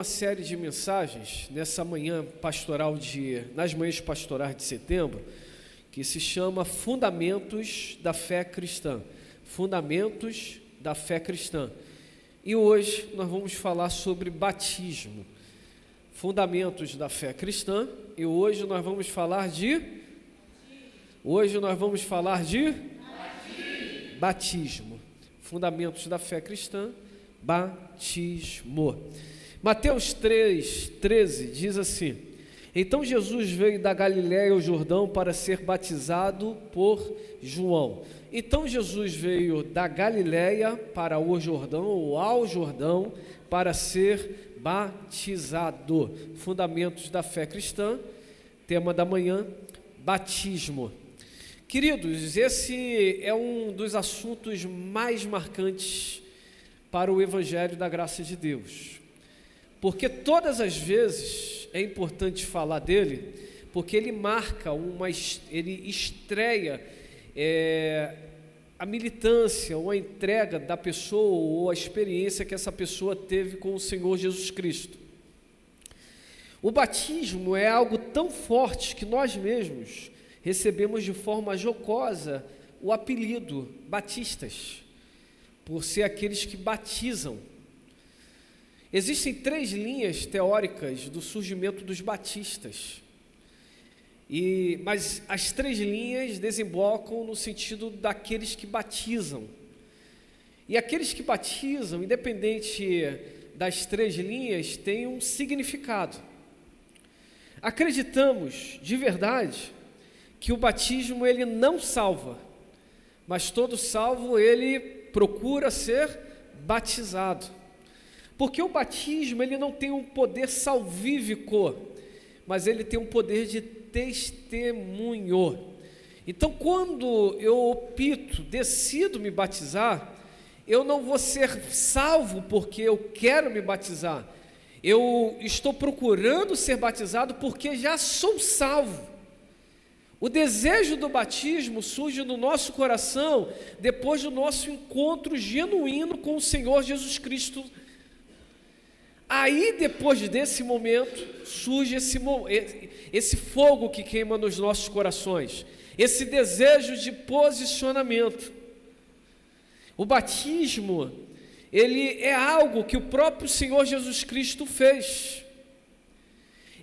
Uma série de mensagens nessa manhã pastoral nas manhãs pastorais de setembro, que se chama Fundamentos da Fé Cristã. Fundamentos da Fé Cristã. E hoje nós vamos falar sobre batismo. Fundamentos da Fé Cristã. E hoje nós vamos falar de batismo. Fundamentos da Fé Cristã, batismo. Mateus 3:13 diz assim: Então Jesus veio da Galiléia ao Jordão para ser batizado por João. Então Jesus veio da Galiléia para o Jordão, ou ao Jordão, para ser batizado. Fundamentos da fé cristã, tema da manhã, batismo. Queridos, esse é um dos assuntos mais marcantes para o Evangelho da Graça de Deus. Porque todas as vezes é importante falar dele, porque ele marca ele estreia a militância ou a entrega da pessoa ou a experiência que essa pessoa teve com o Senhor Jesus Cristo. O batismo é algo tão forte que nós mesmos recebemos de forma jocosa o apelido batistas, por ser aqueles que batizam. Existem 3 linhas teóricas do surgimento dos batistas, mas as 3 linhas desembocam no sentido daqueles que batizam. E aqueles que batizam, independente das 3 linhas, têm um significado. Acreditamos de verdade que o batismo ele não salva, mas todo salvo ele procura ser batizado. Porque o batismo ele não tem um poder salvífico, mas ele tem um poder de testemunho. Então, quando eu decido me batizar, eu não vou ser salvo porque eu quero me batizar. Eu estou procurando ser batizado porque já sou salvo. O desejo do batismo surge no nosso coração depois do nosso encontro genuíno com o Senhor Jesus Cristo. Aí, depois desse momento, surge esse fogo que queima nos nossos corações, esse desejo de posicionamento. O batismo, ele é algo que o próprio Senhor Jesus Cristo fez.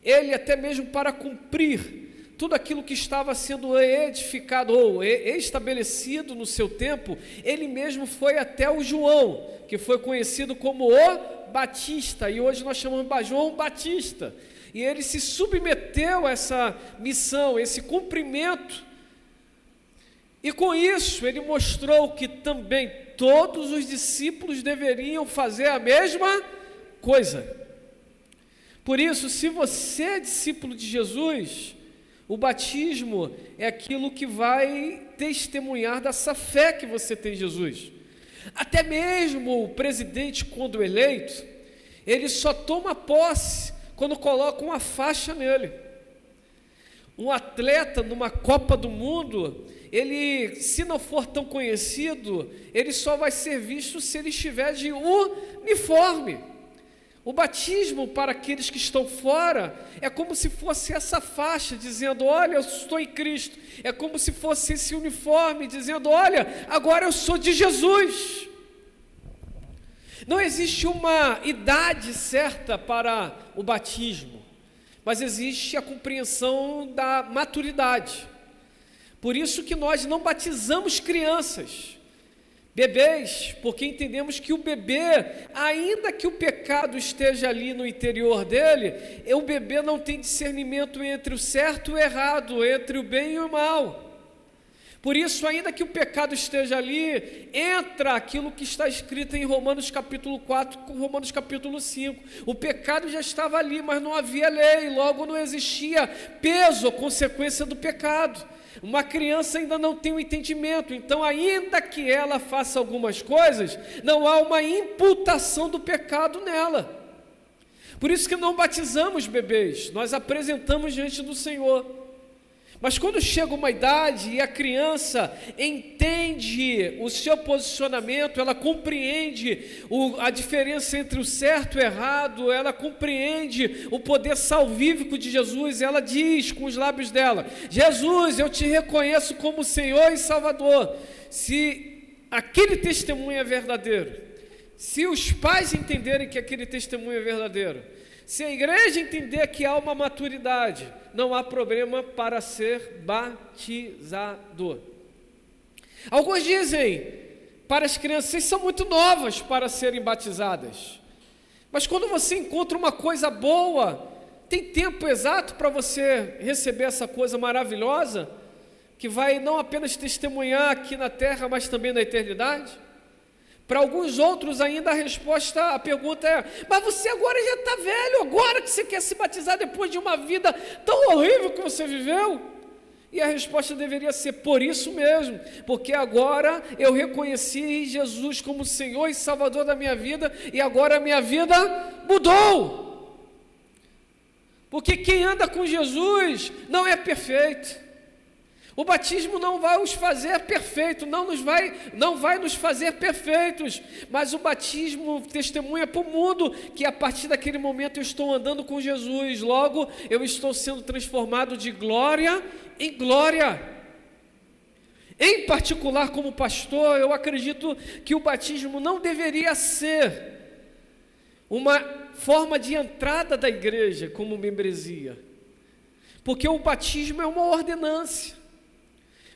Ele, até mesmo para cumprir tudo aquilo que estava sendo edificado ou estabelecido no seu tempo, ele mesmo foi até o João, que foi conhecido como o Batista, e hoje nós chamamos de João Batista, e ele se submeteu a essa missão, esse cumprimento, e com isso ele mostrou que também todos os discípulos deveriam fazer a mesma coisa. Por isso, se você é discípulo de Jesus, o batismo é aquilo que vai testemunhar dessa fé que você tem em Jesus. Até mesmo o presidente, quando eleito, ele só toma posse quando coloca uma faixa nele. Um atleta numa Copa do Mundo, ele, se não for tão conhecido, ele só vai ser visto se ele estiver de uniforme. O batismo para aqueles que estão fora é como se fosse essa faixa dizendo: olha, eu estou em Cristo. É como se fosse esse uniforme dizendo: olha, agora eu sou de Jesus. Não existe uma idade certa para o batismo, mas existe a compreensão da maturidade. Por isso que nós não batizamos crianças, bebês, porque entendemos que o bebê, ainda que o pecado esteja ali no interior dele, o bebê não tem discernimento entre o certo e o errado, entre o bem e o mal. Por isso, ainda que o pecado esteja ali, entra aquilo que está escrito em Romanos capítulo 4, com Romanos capítulo 5. O pecado já estava ali, mas não havia lei, logo não existia peso ou consequência do pecado. Uma criança ainda não tem o entendimento, então ainda que ela faça algumas coisas, não há uma imputação do pecado nela. Por isso que não batizamos bebês, nós apresentamos diante do Senhor. Mas quando chega uma idade e a criança entende compreende o seu posicionamento, ela compreende a diferença entre o certo e o errado, ela compreende o poder salvífico de Jesus, ela diz com os lábios dela: Jesus, eu te reconheço como Senhor e Salvador. Se aquele testemunho é verdadeiro, se os pais entenderem que aquele testemunho é verdadeiro, se a igreja entender que há uma maturidade, não há problema para ser batizado. Alguns dizem para as crianças: vocês são muito novas para serem batizadas. Mas quando você encontra uma coisa boa, tem tempo exato para você receber essa coisa maravilhosa, que vai não apenas testemunhar aqui na terra, mas também na eternidade? Para alguns outros ainda a pergunta é: mas você agora já está velho, agora que você quer se batizar depois de uma vida tão horrível que você viveu? E a resposta deveria ser: por isso mesmo, porque agora eu reconheci Jesus como Senhor e Salvador da minha vida, e agora a minha vida mudou. Porque quem anda com Jesus não é perfeito. O batismo não vai os fazer perfeitos, não vai nos fazer perfeitos, mas o batismo testemunha para o mundo que a partir daquele momento eu estou andando com Jesus, logo eu estou sendo transformado de glória em glória. Em particular, como pastor, eu acredito que o batismo não deveria ser uma forma de entrada da igreja como membresia, porque o batismo é uma ordenança.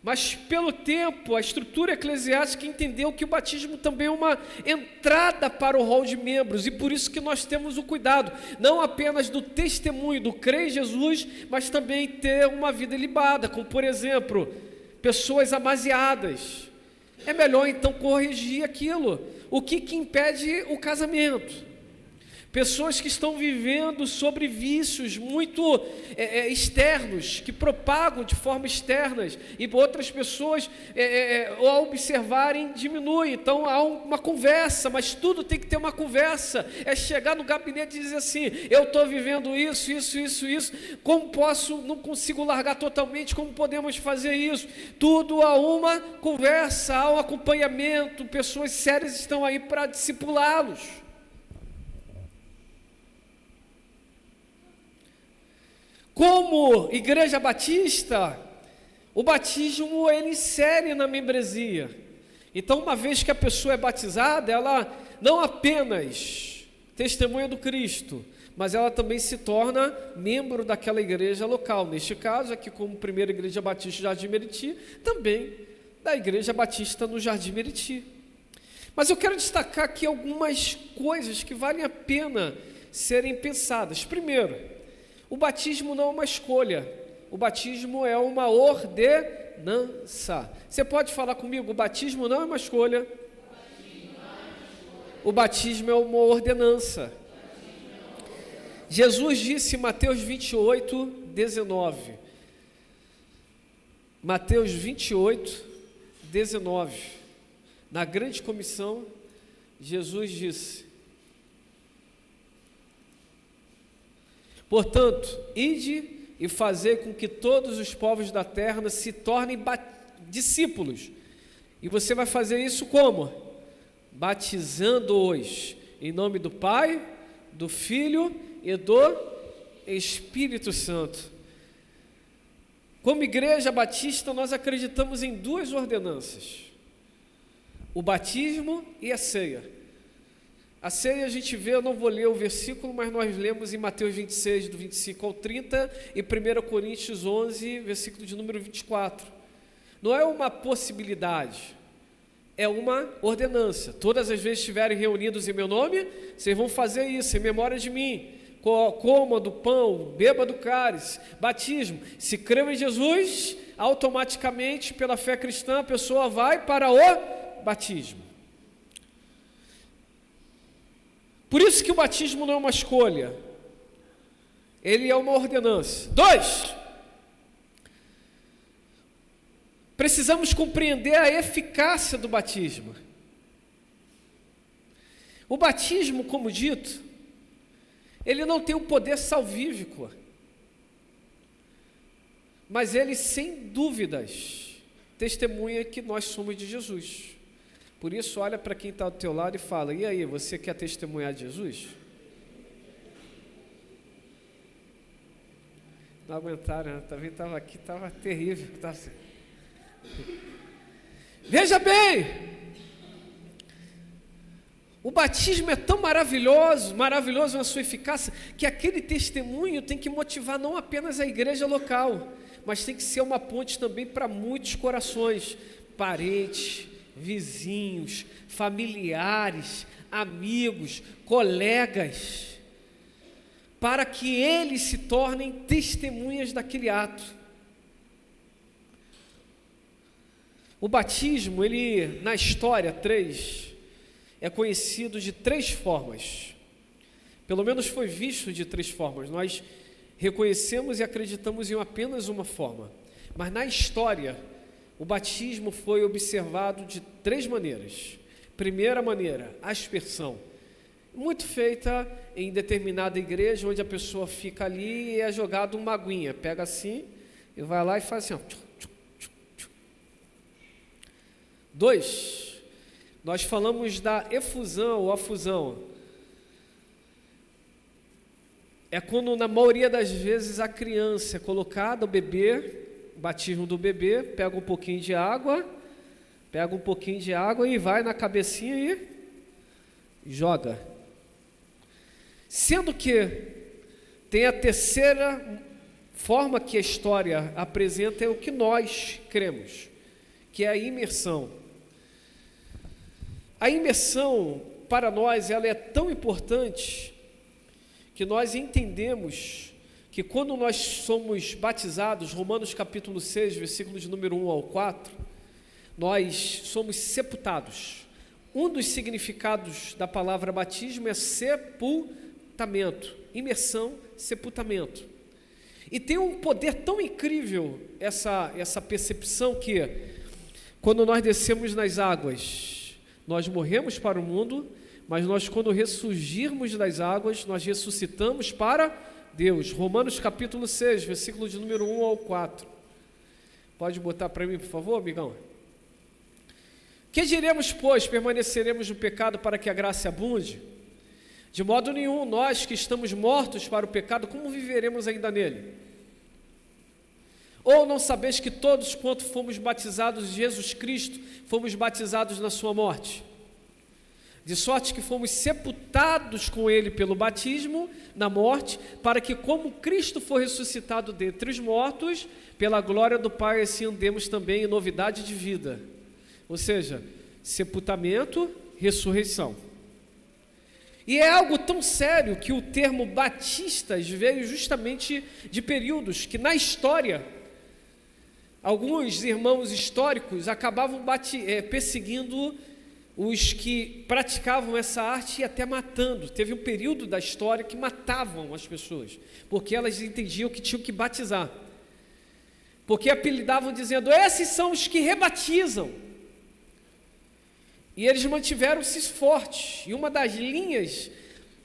Mas pelo tempo, a estrutura eclesiástica entendeu que o batismo também é uma entrada para o rol de membros, e por isso que nós temos o cuidado, não apenas do testemunho, do crer em Jesus, mas também ter uma vida ilibada, como por exemplo, pessoas amaziadas. É melhor então corrigir aquilo. O que impede o casamento? Pessoas que estão vivendo sobre vícios muito externos, que propagam de forma externas, e outras pessoas, ao observarem, diminuem. Então há uma conversa, mas tudo tem que ter uma conversa. É chegar no gabinete e dizer assim: eu estou vivendo isso, como posso, não consigo largar totalmente, como podemos fazer isso? Tudo há uma conversa, há um acompanhamento, pessoas sérias estão aí para discipulá-los. Como Igreja Batista, o batismo ele insere na membresia. Então, uma vez que a pessoa é batizada, ela não apenas testemunha do Cristo, mas ela também se torna membro daquela igreja local. Neste caso, aqui como Primeira Igreja Batista Jardim Meriti, também da Igreja Batista no Jardim Meriti. Mas eu quero destacar aqui algumas coisas que valem a pena serem pensadas. Primeiro, o batismo não é uma escolha, o batismo é uma ordenança. Você pode falar comigo: o batismo não é uma escolha, o batismo é uma ordenança. Jesus disse em Mateus 28, 19, Mateus 28, 19, na grande comissão, Jesus disse: portanto, ide e fazei com que todos os povos da terra se tornem discípulos. E você vai fazer isso como? Batizando-os em nome do Pai, do Filho e do Espírito Santo. Como Igreja Batista, nós acreditamos em duas ordenanças: o batismo e a ceia. A ceia a gente vê, eu não vou ler o versículo, mas nós lemos em Mateus 26, do 25 ao 30, e 1 Coríntios 11, versículo de número 24. Não é uma possibilidade, é uma ordenança. Todas as vezes que estiverem reunidos em meu nome, vocês vão fazer isso, em memória de mim. Coma do pão, beba do cálice, batismo. Se creu em Jesus, automaticamente, pela fé cristã, a pessoa vai para o batismo. Por isso que o batismo não é uma escolha, ele é uma ordenança. 2, precisamos compreender a eficácia do batismo. O batismo, como dito, ele não tem um poder salvífico, mas ele, sem dúvidas, testemunha que nós somos de Jesus. Por isso, olha para quem está ao teu lado e fala: e aí, você quer testemunhar de Jesus? Não aguentaram, né? Também estava aqui, estava terrível. Assim. Veja bem, o batismo é tão maravilhoso na sua eficácia, que aquele testemunho tem que motivar não apenas a igreja local, mas tem que ser uma ponte também para muitos corações, parentes, vizinhos, familiares, amigos, colegas, para que eles se tornem testemunhas daquele ato. O batismo, ele, na história 3, é conhecido de 3 formas. Pelo menos foi visto de 3 formas. Nós reconhecemos e acreditamos em apenas uma forma. Mas na história, o batismo foi observado de 3 maneiras. Primeira maneira, a aspersão. Muito feita em determinada igreja, onde a pessoa fica ali e é jogado uma aguinha. Pega assim e vai lá e faz assim, ó. 2, nós falamos da efusão ou afusão. É quando, na maioria das vezes, a criança é colocada, o bebê, batismo do bebê, pega um pouquinho de água e vai na cabecinha e joga. Sendo que tem a terceira forma que a história apresenta, é o que nós cremos, que é a imersão. A imersão, para nós, ela é tão importante que nós entendemos que quando nós somos batizados, Romanos capítulo 6, versículos de número 1 ao 4, nós somos sepultados. Um dos significados da palavra batismo é sepultamento, imersão, sepultamento. E tem um poder tão incrível essa percepção que, quando nós descemos nas águas, nós morremos para o mundo, mas nós, quando ressurgirmos das águas, nós ressuscitamos para Deus. Romanos capítulo 6, versículo de número 1 ao 4. Pode botar para mim, por favor, amigão? Que diremos, pois? Permaneceremos no pecado para que a graça abunde? De modo nenhum, nós que estamos mortos para o pecado, como viveremos ainda nele? Ou não sabeis que todos quanto fomos batizados em Jesus Cristo, fomos batizados na sua morte? De sorte que fomos sepultados com ele pelo batismo na morte, para que, como Cristo foi ressuscitado dentre os mortos, pela glória do Pai, assim andemos também em novidade de vida. Ou seja, sepultamento, ressurreição. E é algo tão sério que o termo batistas veio justamente de períodos que, na história, alguns irmãos históricos acabavam perseguindo os que praticavam essa arte e até matando. Teve um período da história que matavam as pessoas, porque elas entendiam que tinham que batizar, porque apelidavam dizendo: esses são os que rebatizam. E eles mantiveram-se fortes, e uma das linhas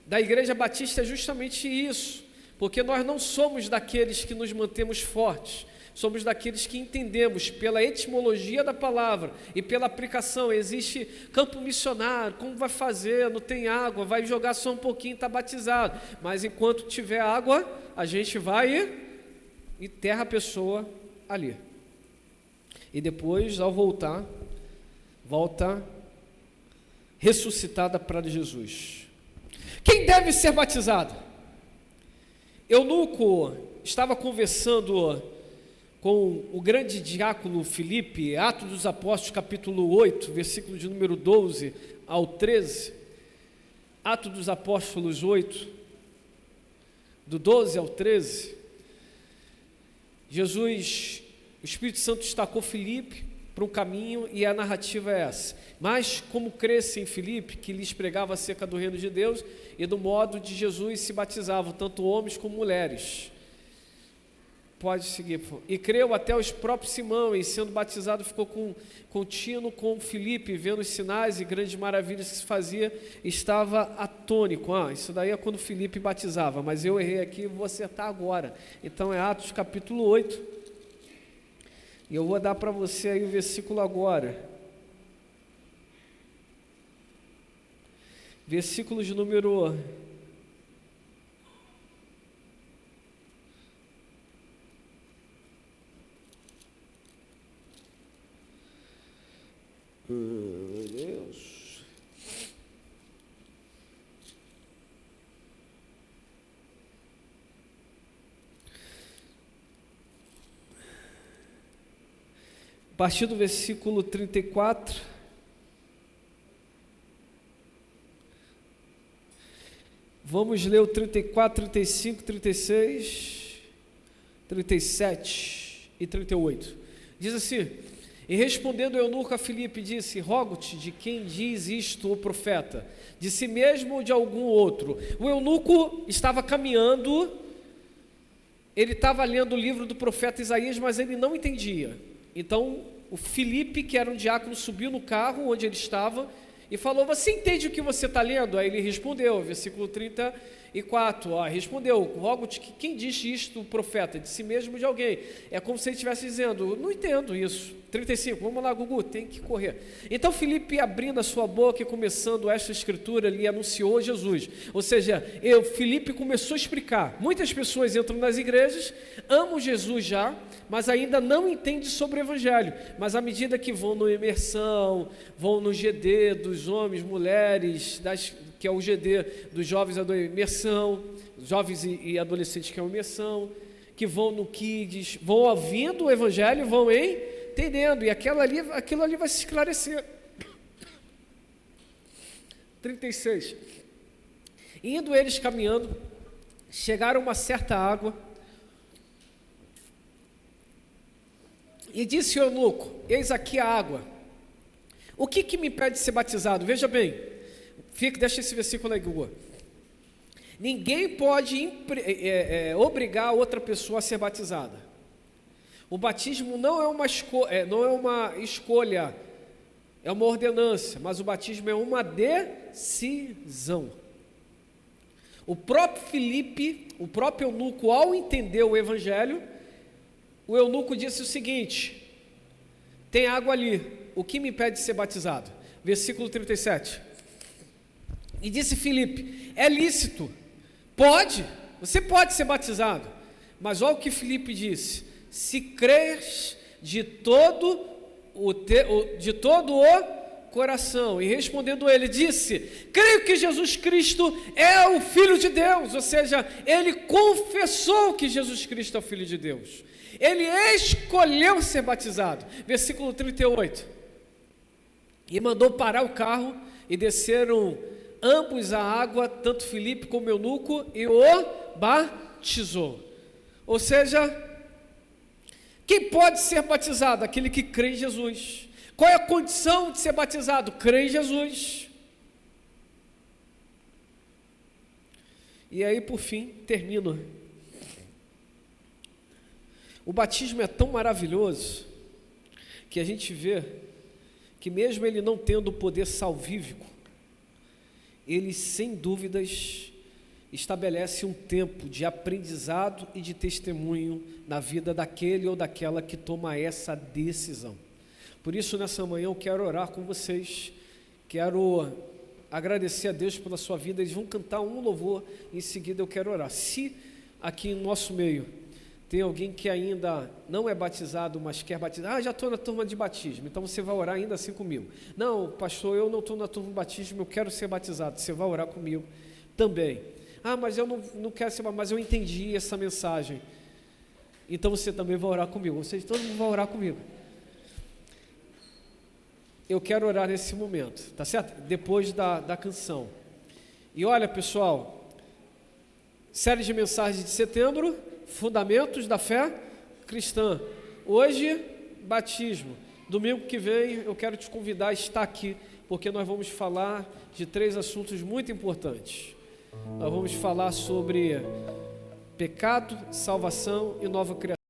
da Igreja Batista é justamente isso, porque nós não somos daqueles que nos mantemos fortes, somos daqueles que entendemos pela etimologia da palavra e pela aplicação. Existe campo missionário, como vai fazer? Não tem água, vai jogar só um pouquinho, está batizado. Mas enquanto tiver água, a gente vai e enterra a pessoa ali. E depois, ao volta ressuscitada para Jesus. Quem deve ser batizado? Eunuco estava conversando com o grande diácono Filipe, Atos dos Apóstolos, capítulo 8, versículo de número 12 ao 13. Atos dos Apóstolos 8, do 12 ao 13. Jesus, o Espírito Santo destacou Filipe para um caminho, e a narrativa é essa. Mas como cresce em Filipe, que lhes pregava acerca do reino de Deus e do modo de Jesus se batizavam, tanto homens como mulheres. Pode seguir, por favor. E creu até os próprios Simão, e sendo batizado ficou contínuo com Filipe, vendo os sinais e grandes maravilhas que se fazia, estava atônico. Isso daí é quando Filipe batizava, mas eu errei aqui, vou acertar agora. Então é Atos capítulo 8, E eu vou dar para você aí o versículo agora. Versículo de número 'A partir do versículo 34, vamos ler o 34, 35, 36, 37 e 38. Diz assim: e respondendo eunuco a Filipe, disse: rogo-te, de quem diz isto o profeta? De si mesmo ou de algum outro? O eunuco estava caminhando, ele estava lendo o livro do profeta Isaías, mas ele não entendia. Então, o Filipe, que era um diácono, subiu no carro onde ele estava e falou: você entende o que você está lendo? Aí ele respondeu, versículo 34, respondeu: rogo-te que quem diz isto o profeta? De si mesmo ou de alguém? É como se ele estivesse dizendo: não entendo isso. 35, vamos lá, Gugu, tem que correr. Então Filipe, abrindo a sua boca e começando esta escritura, lhe anunciou Jesus. Ou seja, Filipe começou a explicar. Muitas pessoas entram nas igrejas, amam Jesus já, mas ainda não entendem sobre o Evangelho. Mas à medida que vão na imersão, vão no GD dos homens, mulheres, que é o GD dos jovens, a imersão, jovens e adolescentes, que é a imersão, que vão no Kids, vão ouvindo o Evangelho, vão entendendo, e aquilo ali vai se esclarecer. 36. Indo eles caminhando, chegaram a uma certa água, e disse o eunuco: eis aqui a água, o que me impede de ser batizado? Veja bem, deixa esse versículo aí, Google. Ninguém pode obrigar outra pessoa a ser batizada. O batismo não é uma escolha, é uma ordenança, mas o batismo é uma decisão. O próprio Filipe, o próprio eunuco, ao entender o Evangelho, o eunuco disse o seguinte: tem água ali, o que me impede de ser batizado? Versículo 37. E disse Filipe: é lícito, você pode ser batizado. Mas olha o que Filipe disse: se crês de todo o coração. E respondendo ele, disse: creio que Jesus Cristo é o Filho de Deus. Ou seja, ele confessou que Jesus Cristo é o Filho de Deus. Ele escolheu ser batizado. Versículo 38. E mandou parar o carro, e desceram ambos à água, tanto Filipe como eunuco, e o batizou. Ou seja, quem pode ser batizado? Aquele que crê em Jesus. Qual é a condição de ser batizado? Crê em Jesus. E aí, por fim, termino. O batismo é tão maravilhoso que a gente vê que, mesmo ele não tendo o poder salvífico, ele, sem dúvidas, estabelece um tempo de aprendizado e de testemunho na vida daquele ou daquela que toma essa decisão. Por isso, nessa manhã, eu quero orar com vocês, quero agradecer a Deus pela sua vida. Eles vão cantar um louvor, em seguida eu quero orar. Se aqui em nosso meio tem alguém que ainda não é batizado, mas quer batizar, já estou na turma de batismo, então você vai orar ainda assim comigo. Não, pastor, eu não estou na turma de batismo, eu quero ser batizado, você vai orar comigo também. Mas eu não quero ser, mas eu entendi essa mensagem, então você também vai orar comigo, todo mundo vai orar comigo. Eu quero orar nesse momento, tá certo? Depois da canção. E olha, pessoal, série de mensagens de setembro, Fundamentos da Fé Cristã. Hoje, batismo. Domingo que vem, eu quero te convidar a estar aqui, porque nós vamos falar de 3 assuntos muito importantes. Nós vamos falar sobre pecado, salvação e nova criação.